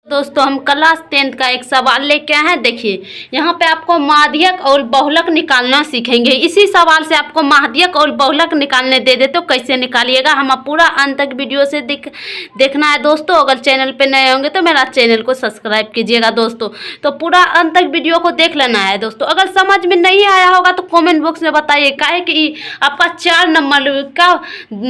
दोस्तों हम class 10th का एक सवाल लेके आए हैं। देखिए यहाँ पे आपको माध्यक और बहुलक निकालना सीखेंगे। इसी सवाल से आपको माध्यक और बहुलक निकालने दे दे तो कैसे निकालिएगा, हम पूरा अंत तक वीडियो से देखना है दोस्तों। अगर चैनल पे नए होंगे तो मेरा चैनल को सब्सक्राइब कीजिएगा दोस्तों। तो पूरा अंत तक वीडियो को देख लेना है दोस्तों। अगर समझ में नहीं आया होगा तो कॉमेंट बॉक्स में बताइए। काहे कि आपका 4 नंबर का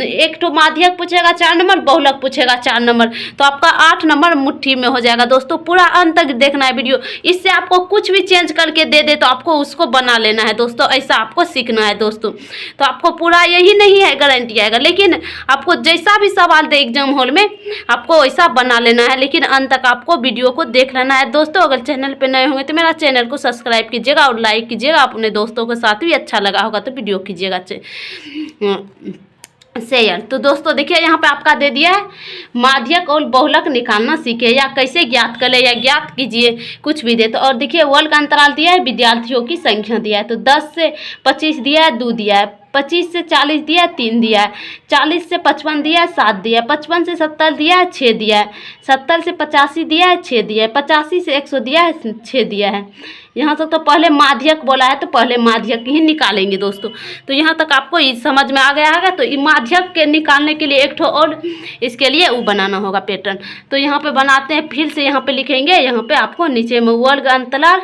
एक तो माध्यक पूछेगा 4 नंबर, बहुलक पूछेगा 4 नंबर, तो आपका 8 नंबर मुट्ठी में हो जाएगा दोस्तों। पूरा अंत तक देखना है वीडियो। इससे आपको कुछ भी चेंज करके दे दे तो आपको उसको बना लेना है दोस्तों। ऐसा आपको सीखना है दोस्तों। तो आपको पूरा यही नहीं है गारंटी आएगा, लेकिन आपको जैसा भी सवाल दे एग्जाम हॉल में आपको ऐसा बना लेना है। लेकिन अंत तक आपको वीडियो को देख लेना है दोस्तों। अगर चैनल पे नए होंगे तो मेरा चैनल को सब्सक्राइब कीजिएगा और लाइक कीजिएगा। अपने दोस्तों के साथ भी अच्छा लगा होगा तो वीडियो कीजिएगा शेयर। तो दोस्तों देखिए यहाँ पे आपका दे दिया है माध्यक और बहुलक निकालना सीखे या कैसे ज्ञात करें या ज्ञात कीजिए, कुछ भी दे। तो और देखिए वर्ग का अंतराल दिया है, विद्यार्थियों की संख्या दिया है। तो 10 से 25 दिया है, 2 दिया है। 25 से 40 दिया है, 3 दिया है। 40 से 55 दिया है, 7 दिया है। 55 से 70 दिया है, 6 दिया है। 70 से 85 दिया है, 6 दिया है। 85 से 100 दिया है, 6 दिया है। यहाँ तक तो पहले माध्यक बोला है तो पहले माध्यक ही निकालेंगे दोस्तों। तो यहाँ तक आपको समझ में आ गया होगा। तो माध्यक के निकालने के लिए एक ठो और इसके लिए वो बनाना होगा पैटर्न। तो यहाँ पे बनाते हैं, फिर से यहाँ पे लिखेंगे। यहाँ पे आपको नीचे में वर्ग अंतराल,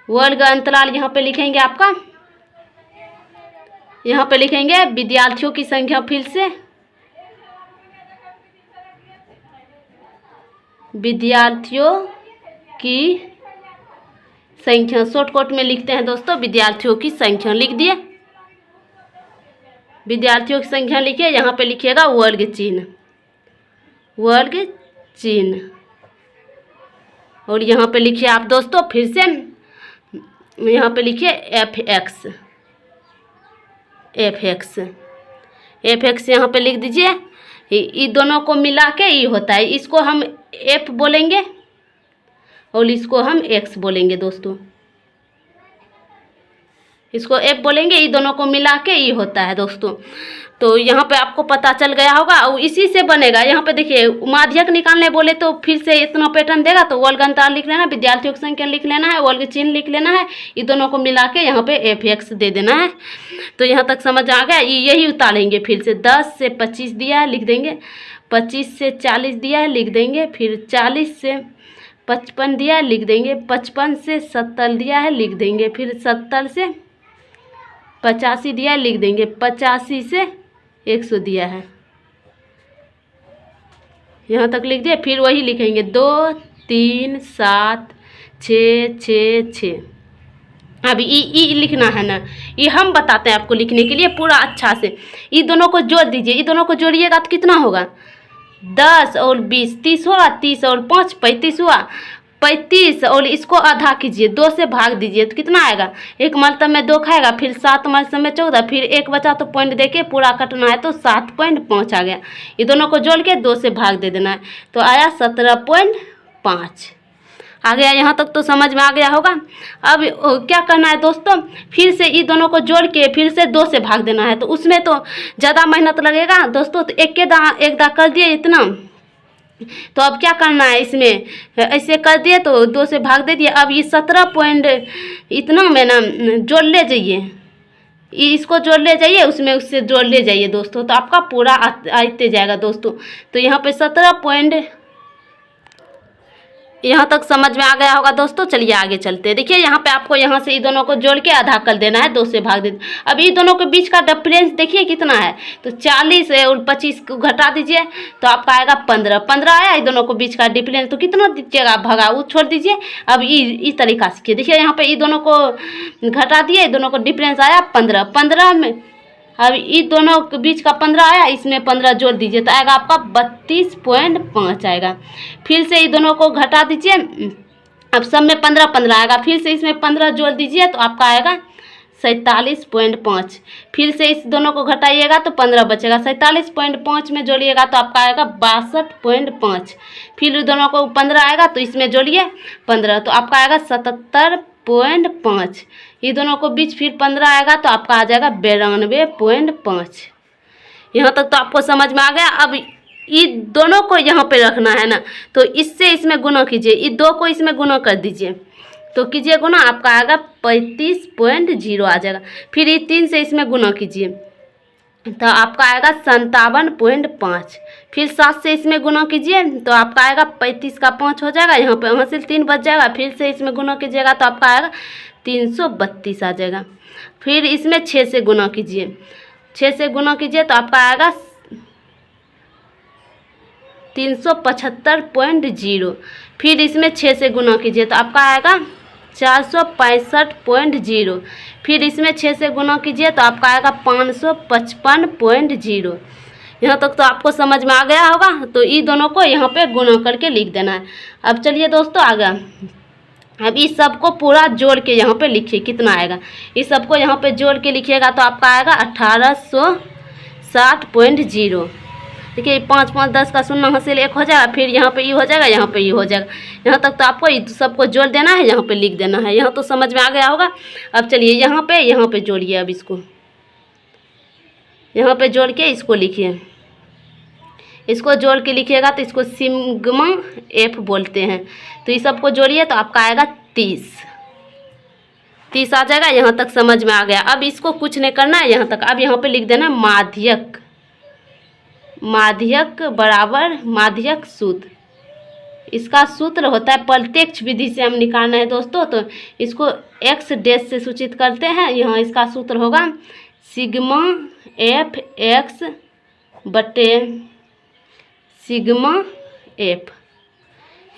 वर्ग अंतराल यहाँ पे लिखेंगे। आपका यहाँ पे लिखेंगे विद्यार्थियों की संख्या, फिर से विद्यार्थियों की संख्या शॉर्टकट में लिखते हैं दोस्तों। विद्यार्थियों की संख्या लिख दिए, विद्यार्थियों की संख्या लिखिए। यहाँ पे लिखिएगा वर्ग चिन्ह, वर्ग चिन्ह। और यहाँ पे लिखिए आप दोस्तों, फिर से यहाँ पे लिखिए fx, fx, fx यहाँ पे लिख दीजिए। ये दोनों को मिला के ये होता है, इसको हम f बोलेंगे और इसको हम x बोलेंगे दोस्तों। इसको f बोलेंगे, ये दोनों को मिला के ये होता है दोस्तों। तो यहाँ पे आपको पता चल गया होगा और इसी से बनेगा। यहाँ पे देखिए माध्यक निकालने बोले तो फिर से इतना पैटर्न देगा। तो वर्ग अंतराल लिख लेना, विद्यार्थियों की संख्या लिख लेना है, वर्ग चिन्ह लिख लेना है, ये दोनों को मिला के यहाँ पे fx दे देना है। तो यहाँ तक समझ आ गया। यही उतारेंगे फिर से। 10 से 25 दिया है, लिख देंगे। 25 से 40 दिया है, लिख देंगे। फिर 40 से 55 दिया है, लिख देंगे। 55 से 70 दिया है, लिख देंगे। फिर 70 से 85 दिया है, लिख देंगे। 85 से 100 दिया है, यहाँ तक लिख दिए। फिर वही लिखेंगे 2 3 7 6 6 6। अब ई लिखना है ना, ये हम बताते हैं आपको लिखने के लिए पूरा अच्छा से। ये दोनों को जोड़ दीजिए, ये दोनों को जोड़िएगा तो कितना होगा? 10 और 20 30 हुआ, 30 और 5 35 हुआ, 35। और इसको आधा कीजिए, 2 से भाग दीजिए तो कितना आएगा? 1 मतलब में 2 खाएगा, फिर 7 मतलब में 14, फिर 1 बचा तो पॉइंट देके पूरा कटना है। तो 7.5 आ गया। ये दोनों को जोड़ के 2 से भाग दे देना है, तो आया 17.5 आ गया। यहाँ तक तो समझ में आ गया होगा। अब क्या करना है दोस्तों, फिर से ये दोनों को जोड़ के फिर से 2 से भाग देना है। तो उसमें तो ज़्यादा मेहनत लगेगा दोस्तों। तो एक दा कर दिए इतना। तो अब क्या करना है, इसमें ऐसे कर दिए तो 2 से भाग दे दिए। अब ये 17 पॉइंट इतना में ना जोड़ ले जाइए, इसको जोड़ ले जाइए, उसमें उससे जोड़ ले जाइए दोस्तों। तो आपका पूरा आते जाएगा दोस्तों। तो यहाँ पे 17 पॉइंट, यहाँ तक समझ में आ गया होगा दोस्तों। चलिए आगे चलते हैं। देखिए यहाँ पे आपको यहाँ से ये दोनों को जोड़ के आधा कर देना है, 2 से भाग दे। अब ये दोनों के बीच का डिफरेंस देखिए कितना है। तो 40 और 25 को घटा दीजिए तो आपका आएगा 15। 15 आया ये दोनों को बीच का डिफरेंस। तो कितना दीजिएगा? भगा वो छोड़ दीजिए। अब इस तरीका सीखिए। देखिए यहाँ पे ये दोनों को घटा दिए, दोनों को डिफरेंस आया 15। 15 में अब ये दोनों के बीच का 15 आया, इसमें 15 जोड़ दीजिए तो आएगा आपका 32.5 आएगा। फिर से ये दोनों को घटा दीजिए, अब सब में 15 आएगा। फिर से इसमें 15 जोड़ दीजिए तो आपका आएगा 47.5। फिर से इस दोनों को घटाइएगा तो 15 बचेगा। 47.5 में जोड़िएगा तो आपका आएगा 62.5। फिर दोनों को 15 आएगा तो इसमें जोड़िए 15 तो आपका आएगा 77.5। ये दोनों को बीच फिर 15 आएगा तो आपका आ जाएगा 92.5। यहाँ तक तो आपको समझ में आ गया। अब ये दोनों को यहाँ पे रखना है ना, तो इससे इसमें गुना कीजिए, ये 2 को इसमें गुना कर दीजिए, तो कीजिए गुना, आपका आएगा 35.0 आ जाएगा। फिर ये 3 से इसमें गुना कीजिए तो आपका आएगा 57.5। फिर 7 से इसमें गुना कीजिए तो आपका आएगा 35 का 5 हो जाएगा, यहाँ पे हासिल 3 बच जाएगा। फिर से इसमें गुना कीजिएगा तो आपका आएगा 332 आ जाएगा। फिर इसमें 6 से गुना कीजिए, 6 से गुना कीजिए तो आपका आएगा 375.0। फिर इसमें 6 से गुना कीजिए तो आपका आएगा 465.0। फिर इसमें 6 से गुना कीजिए तो आपका आएगा 555.0। यहाँ तक तो आपको समझ में आ गया होगा। तो ये दोनों को यहाँ पे गुना करके लिख देना है। अब चलिए दोस्तों आगे, अब इस सबको पूरा जोड़ के यहाँ पे लिखिए कितना आएगा। इस सबको यहाँ पे जोड़ के लिखिएगा तो आपका आएगा 1860.0। देखिए 5 5 10 का शून्य हासिल 1 हो जाएगा, फिर यहाँ पे ये हो जाएगा, यहाँ पे ये हो जाएगा। यहाँ तक तो आपको सबको जोड़ देना है, यहाँ पे लिख देना है। यहाँ तो समझ में आ गया होगा। अब चलिए यहाँ पे जोड़िए। अब इसको यहाँ पे जोड़ के इसको लिखिए। इसको जोड़ के लिखिएगा तो इसको सिग्मा एफ बोलते हैं। तो ये सबको जोड़िए तो आपका आएगा 30 आ जाएगा। यहाँ तक समझ में आ गया। अब इसको कुछ नहीं करना है यहाँ तक। अब यहाँ पे लिख देना माध्यक, माध्यक बराबर माध्यक सूत्र। इसका सूत्र होता है, प्रत्यक्ष विधि से हम निकालना है दोस्तों, तो इसको एक्स डैश से सूचित करते हैं। यहाँ इसका सूत्र होगा सिग्मा एफ एक्स बटे सिग्मा एफ।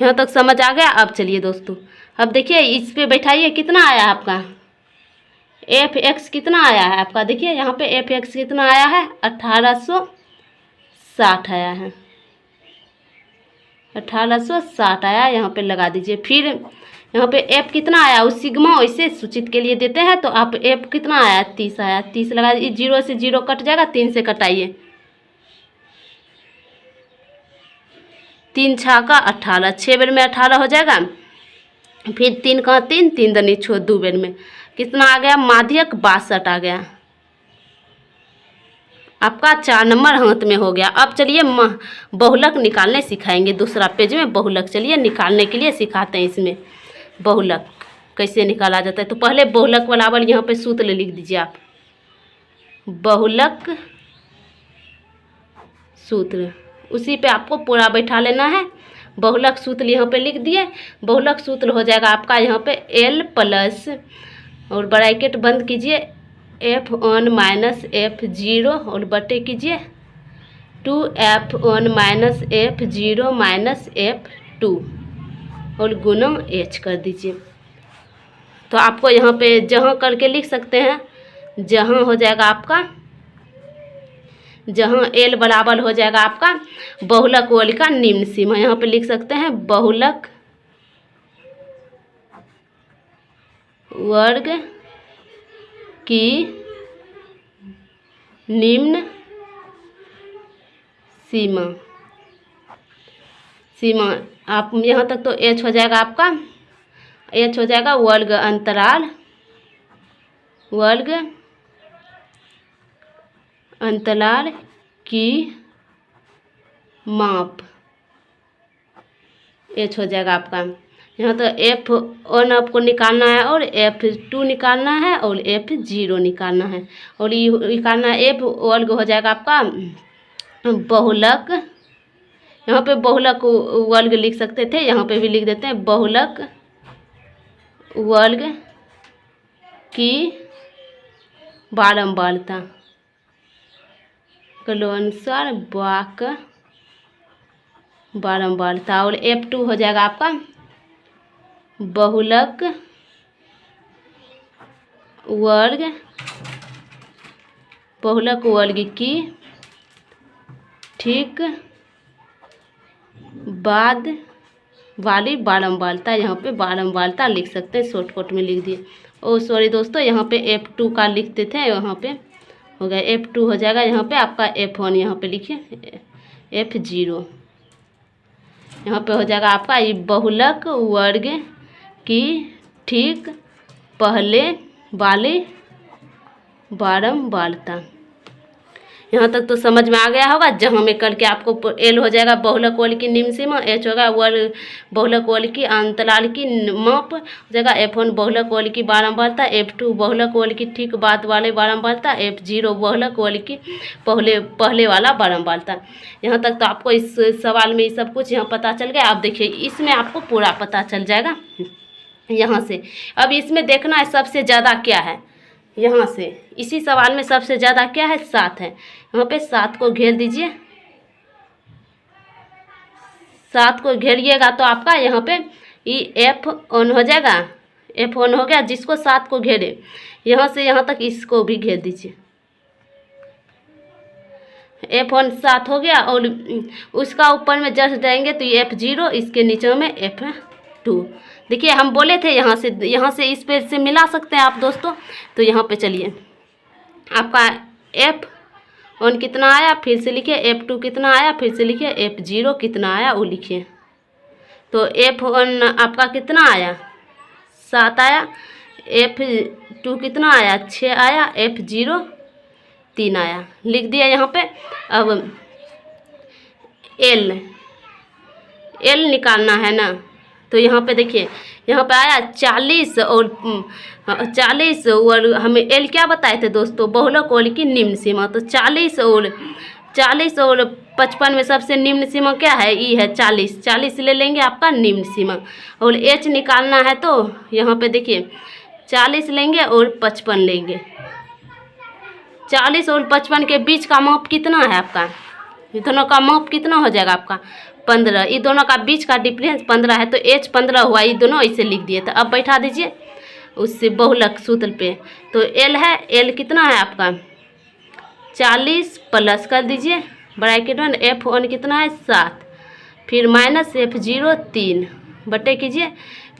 यहाँ तक समझ आ गया। अब चलिए दोस्तों, अब देखिए इस पे बैठाइए, कितना आया आपका एफ एक्स, कितना आया है आपका। देखिए यहाँ पे एफ एक्स कितना आया है, 1860 आया है, 1860 आया। यहाँ पे लगा दीजिए। फिर यहाँ पे एफ कितना आया, उस सिग्मा वैसे सूचित के लिए देते हैं। तो आप एफ कितना आया, 30 आया, 30 लगा दीजिए। 0 से 0 कट जाएगा, 3 से कटाइए, 3 6 का 18, 6 बेर में 18 हो जाएगा। फिर 3 का 3, 3 दूनी 6, 2 बेर में कितना आ गया, माध्यक 62 आ गया। आपका 4 नंबर हाथ में हो गया। अब चलिए बहुलक निकालने सिखाएंगे। दूसरा पेज में बहुलक चलिए निकालने के लिए सिखाते हैं। इसमें बहुलक कैसे निकाला जाता है। तो पहले बहुलक बराबर यहाँ पे सूत्र लिख दीजिए आप, बहुलक सूत्र, उसी पे आपको पूरा बैठा लेना है। बहुलक सूत्र यहाँ पे लिख दिए। बहुलक सूत्र हो जाएगा आपका यहाँ पे L प्लस, और ब्रैकेट बंद कीजिए, F1 माइनस F0 और बटे कीजिए 2F1 minus F0 minus F2 और गुना H कर दीजिए। तो आपको यहाँ पे जहाँ करके लिख सकते हैं, जहाँ हो जाएगा आपका, जहाँ L बराबर हो जाएगा आपका बहुलक वर्ग का निम्न सीमा, यहाँ पे लिख सकते हैं बहुलक वर्ग की निम्न सीमा। आप यहाँ तक तो H हो जाएगा आपका, H हो जाएगा वर्ग अंतराल, वर्ग अंतराल की माप, H हो जाएगा आपका। यहाँ तो F1 आपको निकालना है और F2 निकालना है और F0 निकालना है, और ये निकालना है F वर्ग हो जाएगा आपका बहुलक। यहाँ पे बहुलक वर्ग लिख सकते थे, यहाँ पे भी लिख देते हैं बहुलक वर्ग की बारंबारता अनुसार वाक बारंबारता। और F2 हो जाएगा आपका बहुलक वर्ग की ठीक बाद वाली बारंबारता। यहाँ पे बारंबारता लिख सकते हैं, शॉर्टकट में लिख दिए। ओ सॉरी दोस्तों, यहाँ पे F2 का लिखते थे, यहाँ पे हो गया F2 हो जाएगा। यहाँ पे आपका F1 यहाँ पे लिखिए F0, यहाँ पे हो जाएगा आपका ये बहुलक वर्ग की ठीक पहले वाली बारंबारता। यहाँ तक तो समझ में आ गया होगा। जहाँ में करके आपको एल हो जाएगा बहुलक वल की निम्न सीमा, एच होगा वल बहुलक वल की अंतराल की माप हो जाएगा, F1 बहुलक वल की बारंबारता, F2 बहुलक वल की ठीक बाद वाले बारंबारता, F0 बहुलक वल की पहले वाला बारंबारता। यहाँ तक तो आपको इस सवाल में सब कुछ यहाँ पता चल गया। अब देखिए इसमें आपको पूरा पता चल जाएगा यहाँ से। अब इसमें देखना है सबसे ज़्यादा क्या है। यहाँ से इसी सवाल में सबसे ज़्यादा क्या है, 7 है। यहाँ पे 7 को घेर दीजिए। 7 को घेरिएगा तो आपका यहाँ पे ये F1 हो जाएगा। F1 हो गया, जिसको 7 को घेरे यहाँ से यहाँ तक इसको भी घेर दीजिए। F1 7 हो गया और उसका ऊपर में जस्ट जाएंगे तो ये F0, इसके नीचे में F2। देखिए हम बोले थे यहाँ से इस पेज से मिला सकते हैं आप दोस्तों। तो यहाँ पे चलिए आपका F1 कितना आया, फिर से लिखिए, F2 कितना आया, फिर से लिखिए, F0 कितना आया वो लिखिए। तो F1 आपका कितना आया, 7 आया, F2 कितना आया, 6 आया, F0 3 आया, लिख दिया यहाँ पे। अब एल निकालना है ना, तो यहाँ पे देखिए यहाँ पे आया 40 और 40 और हमें एल क्या बताए थे दोस्तों, बहुलक वल की निम्न सीमा। तो 40 और 55 में सबसे निम्न सीमा क्या है, ई है 40 ले लेंगे आपका निम्न सीमा। और एच निकालना है तो यहाँ पे देखिए 40 लेंगे और 55 लेंगे। 40 और 55 के बीच का माप कितना है आपका, ये दोनों का माप कितना हो जाएगा आपका 15। ये दोनों का बीच का डिफरेंस 15 है, तो H 15 हुआ। ये दोनों ऐसे लिख दिए। तो अब बैठा दीजिए उससे बहुलक सूत्र पे। तो L है, L कितना है आपका 40 प्लस कर दीजिए ब्रैकेट में, F1 कितना है 7, फिर माइनस F0 3 बटे कीजिए,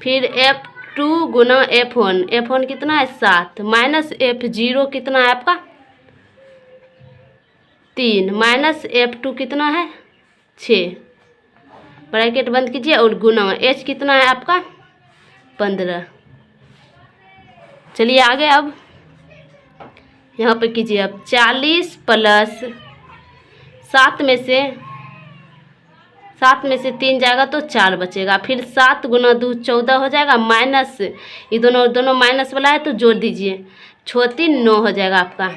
फिर F2 गुना F1 कितना है 7 माइनस F0 कितना है आपका 3 माइनस F2 कितना है 6, ब्रैकेट बंद कीजिए और गुना H कितना है आपका 15। चलिए आगे अब यहाँ पे कीजिए। अब 40 प्लस 7 में से 3 जाएगा तो 4 बचेगा, फिर 7 गुना 2 14 हो जाएगा, माइनस ये दोनों माइनस वाला है तो जोड़ दीजिए, 6 3 9 हो जाएगा आपका,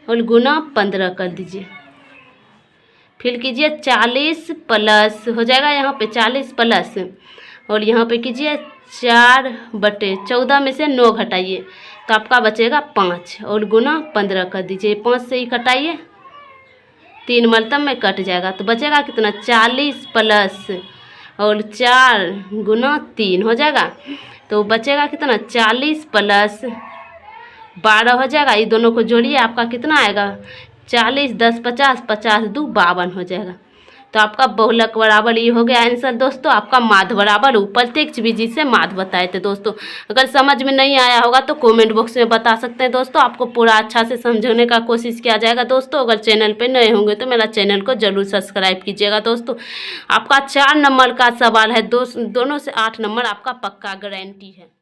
और गुना 15 कर दीजिए। फिर कीजिए 40 प्लस हो जाएगा यहाँ पे 40 प्लस और यहाँ पे कीजिए 4 बटे 14 में से 9 घटाइए तो आपका बचेगा 5 और गुना 15 कर दीजिए। 5 से ही घटाइए, 3 मरतब में कट जाएगा तो बचेगा कितना 40 प्लस और 4 गुना 3 हो जाएगा, तो बचेगा कितना 40 प्लस 12 हो जाएगा। ये दोनों को जोड़िए, आपका कितना आएगा 40 10 50 50 2 52 हो जाएगा। तो आपका बहुलक बराबर ये हो गया आंसर दोस्तों। आपका माध्य बराबर प्रत्यक्ष विधि से माध्य बताए थे दोस्तों। अगर समझ में नहीं आया होगा तो कमेंट बॉक्स में बता सकते हैं दोस्तों। आपको पूरा अच्छा से समझाने का कोशिश किया जाएगा दोस्तों। अगर चैनल पे नए होंगे तो मेरा चैनल को जरूर सब्सक्राइब कीजिएगा दोस्तों। आपका 4 नंबर का सवाल है दोनों से 8 नंबर आपका पक्का गारंटी है।